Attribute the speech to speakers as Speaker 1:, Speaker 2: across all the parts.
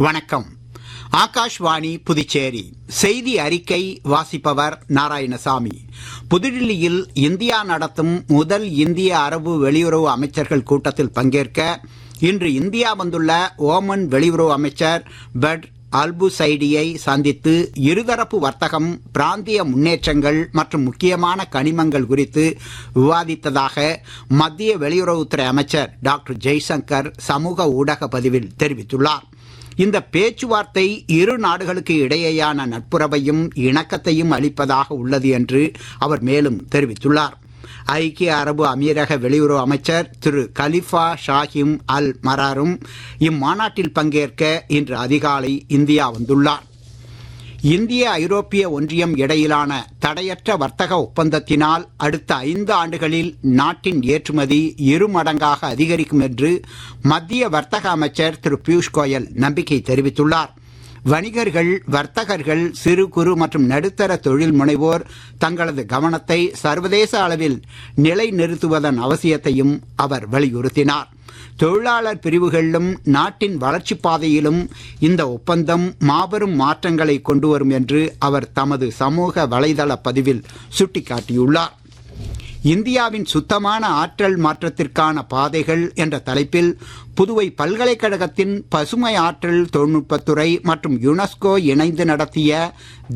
Speaker 1: வணக்கம். ஆகாஷ்வாணி புதுச்சேரி செய்தி அறிக்கை வாசிப்பவர் நாராயணசாமி. புதுடில்லியில் இந்தியா நடத்தும் முதல் இந்திய அரபு வெளியுறவு அமைச்சர்கள் கூட்டத்தில் பங்கேற்க இன்று இந்தியா வந்துள்ள ஓமன் வெளியுறவு அமைச்சர் பட் அல்புசைடியை சந்தித்து இருதரப்பு வர்த்தகம், பிராந்திய முன்னேற்றங்கள் மற்றும் முக்கியமான கனிமங்கள் குறித்து விவாதித்ததாக மத்திய வெளியுறவுத்துறை அமைச்சர் டாக்டர் ஜெய்சங்கர் சமூக ஊடக பதிவில் தெரிவித்துள்ளார். இந்த பேச்சுவார்த்தை இரு நாடுகளுக்கு இடையேயான நட்புறவையும் இணக்கத்தையும் அளிப்பதாக உள்ளது என்று அவர் மேலும் தெரிவித்துள்ளார். ஐக்கிய அரபு அமீரக வெளியுறவு அமைச்சர் திரு கலிஃபா ஷாஹிம் அல் மராரும் இம்மாநாட்டில் பங்கேற்க இன்று அதிகாலை இந்தியா வந்துள்ளார். இந்திய ஐரோப்பிய ஒன்றியம் இடையிலான தடையற்ற வர்த்தக ஒப்பந்தத்தினால் அடுத்த 5 ஆண்டுகளில் நாட்டின் ஏற்றுமதி 2 மடங்காக அதிகரிக்கும் என்று மத்திய வர்த்தக அமைச்சர் திரு பியூஷ் கோயல் நம்பிக்கை தெரிவித்துள்ளார். வணிகர்கள், வர்த்தகர்கள், சிறு குறு மற்றும் நடுத்தர தொழில் முனைவோர் தங்களது கவனத்தை சர்வதேச அளவில் நிலைநிறுத்துவதன் அவசியத்தையும் அவர் வலியுறுத்தினார். தொழிலாளர் பிரிவுகளிலும் நாட்டின் வளர்ச்சிப் பாதையிலும் இந்த ஒப்பந்தம் மாபெரும் மாற்றங்களை கொண்டு வரும் என்று அவர் தமது சமூக வலைதள பதிவில் சுட்டிக்காட்டியுள்ளார். இந்தியாவின் சுத்தமான ஆற்றல் மாற்றத்திற்கான பாதைகள் என்ற தலைப்பில் புதுவை பல்கலைக்கழகத்தின் பசுமை ஆற்றல் தொழில்நுட்பத்துறை மற்றும் யுனெஸ்கோ இணைந்து நடத்திய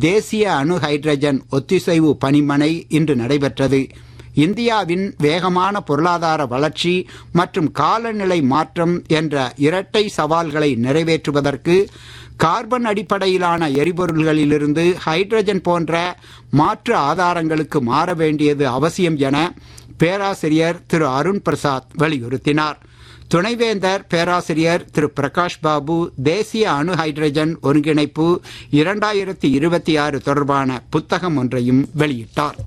Speaker 1: தேசிய அணு ஹைட்ரஜன் ஒத்திசைவு பணிமனை இன்று நடைபெற்றது. இந்தியாவின் வேகமான பொருளாதார வளர்ச்சி மற்றும் காலநிலை மாற்றம் என்ற இரட்டை சவால்களை நிறைவேற்றுவதற்கு கார்பன் அடிப்படையிலான எரிபொருள்களிலிருந்து ஹைட்ரஜன் போன்ற மாற்று ஆதாரங்களுக்கு மாற வேண்டியது அவசியம் என பேராசிரியர் திரு அருண் பிரசாத் வலியுறுத்தினார். துணைவேந்தர் பேராசிரியர் திரு பிரகாஷ் பாபு தேசிய அணு ஹைட்ரஜன் ஒருங்கிணைப்பு 2026 தொடர்பான புத்தகம் ஒன்றையும் வெளியிட்டார்.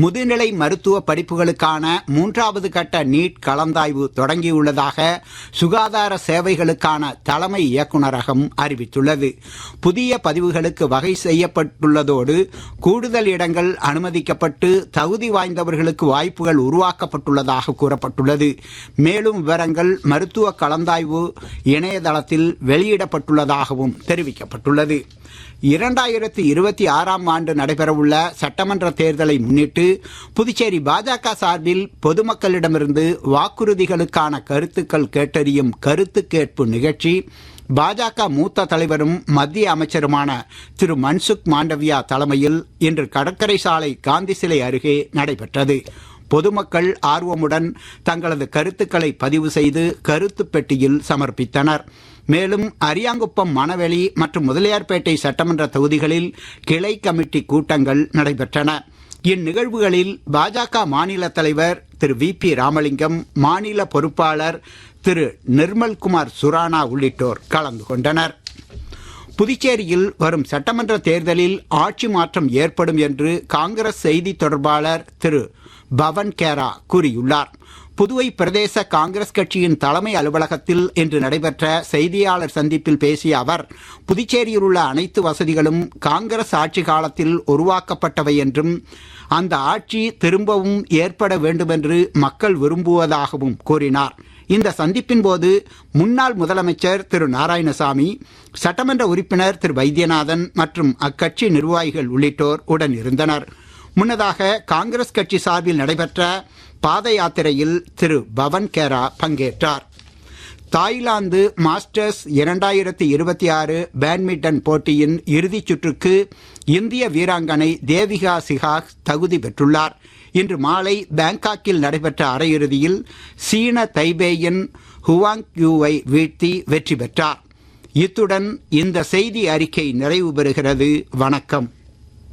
Speaker 1: முதுநிலை மருத்துவ படிப்புகளுக்கான 3வது கட்ட நீட் கலந்தாய்வு தொடங்கியுள்ளதாக சுகாதார சேவைகளுக்கான தலைமை இயக்குநரகம் அறிவித்துள்ளது. புதிய பதிவுகளுக்கு வகை செய்யப்பட்டுள்ளதோடு கூடுதல் இடங்கள் அனுமதிக்கப்பட்டு தகுதி வாய்ந்தவர்களுக்கு வாய்ப்புகள் உருவாக்கப்பட்டுள்ளதாக கூறப்பட்டுள்ளது. மேலும் விவரங்கள் மருத்துவ கலந்தாய்வு இணையதளத்தில் வெளியிடப்பட்டுள்ளதாகவும் தெரிவிக்கப்பட்டுள்ளது. 2026 ஆண்டு நடைபெறவுள்ள சட்டமன்ற தேர்தலை முன்னிட்டு புதுச்சேரி பாஜக சார்பில் பொதுமக்களிடமிருந்து வாக்குறுதிகளுக்கான கருத்துக்கள் கேட்டறியும் கருத்து கேட்பு நிகழ்ச்சி பாஜக மூத்த தலைவரும் மத்திய அமைச்சருமான திரு மன்சுக் மாண்டவியா தலைமையில் இன்று கடற்கரை சாலை காந்தி சிலை அருகே நடைபெற்றது. பொதுமக்கள் ஆர்வமுடன் தங்களது கருத்துக்களை பதிவு செய்து கருத்து பெட்டியில் சமர்ப்பித்தனர். மேலும் அரியாங்குப்பம், மணவெளி மற்றும் முதலியார்பேட்டை சட்டமன்ற தொகுதிகளில் கிளை கமிட்டி கூட்டங்கள் நடைபெற்றன. இந்நிகழ்வுகளில் பாஜக மாநில தலைவர் திரு வி.பி. ராமலிங்கம், மாநில பொறுப்பாளர் திரு நிர்மல்குமார் சுரானா உள்ளிட்டோர் கலந்து கொண்டனர். புதுச்சேரியில் வரும் சட்டமன்ற தேர்தலில் ஆட்சி மாற்றம் ஏற்படும் என்று காங்கிரஸ் செய்தி தொடர்பாளர் திரு பவன் கேரா கூறியுள்ளார். புதுவை பிரதேச காங்கிரஸ் கட்சியின் தலைமை அலுவலகத்தில் இன்று நடைபெற்ற செய்தியாளர் சந்திப்பில் பேசிய அவர், புதுச்சேரியில் உள்ள அனைத்து வசதிகளும் காங்கிரஸ் ஆட்சி காலத்தில் உருவாக்கப்பட்டவை என்றும் அந்த ஆட்சி திரும்பவும் ஏற்பட வேண்டுமென்று மக்கள் விரும்புவதாகவும் கூறினார். இந்த சந்திப்பின் போது முன்னாள் முதலமைச்சர் திரு நாராயணசாமி, சட்டமன்ற உறுப்பினர் திரு வைத்தியநாதன் மற்றும் அக்கட்சி நிர்வாகிகள் உள்ளிட்டோர் உடன் இருந்தனர். முன்னதாக காங்கிரஸ் கட்சி சார்பில் நடைபெற்ற பாத யாத்திரையில் திரு பவன் கேரா பங்கேற்றார். தாய்லாந்து மாஸ்டர்ஸ் 2026 பேட்மிண்டன் போட்டியின் இறுதிச் சுற்றுக்கு இந்திய வீராங்கனை தேவிகா சிகாக் தகுதி பெற்றுள்ளார். இன்று மாலை பாங்காக்கில் நடைபெற்ற அரையிறுதியில் சீன தைபேயின் ஹுவாங் யூவை வீழ்த்தி வெற்றி பெற்றார். இத்துடன் இந்த செய்தி அறிக்கை நிறைவு பெறுகிறது. வணக்கம்.